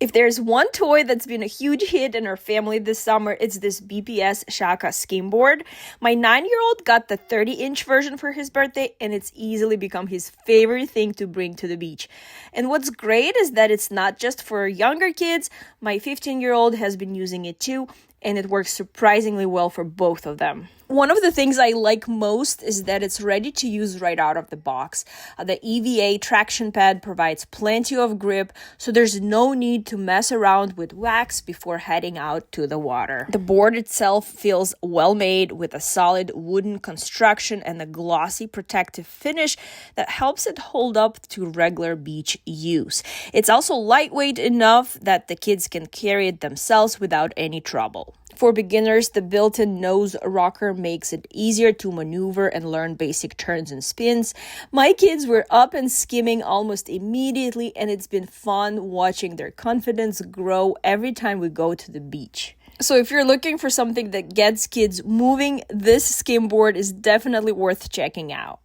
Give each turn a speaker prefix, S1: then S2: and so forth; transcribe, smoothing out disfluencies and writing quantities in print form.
S1: If there's one toy that's been a huge hit in our family this summer, it's this BPS Shaka Skimboard. My 9-year-old got the 30-inch version for his birthday, and it's easily become his favorite thing to bring to the beach. And what's great is that it's not just for younger kids. My 15-year-old has been using it too, and it works surprisingly well for both of them. One of the things I like most is that it's ready to use right out of the box. The EVA traction pad provides plenty of grip, so there's no need to mess around with wax before heading out to the water. The board itself feels well made with a solid wooden construction and a glossy protective finish that helps it hold up to regular beach use. It's also lightweight enough that the kids can carry it themselves without any trouble. For beginners, the built-in nose rocker makes it easier to maneuver and learn basic turns and spins. My kids were up and skimming almost immediately, and it's been fun watching their confidence grow every time we go to the beach. So if you're looking for something that gets kids moving, this skimboard is definitely worth checking out.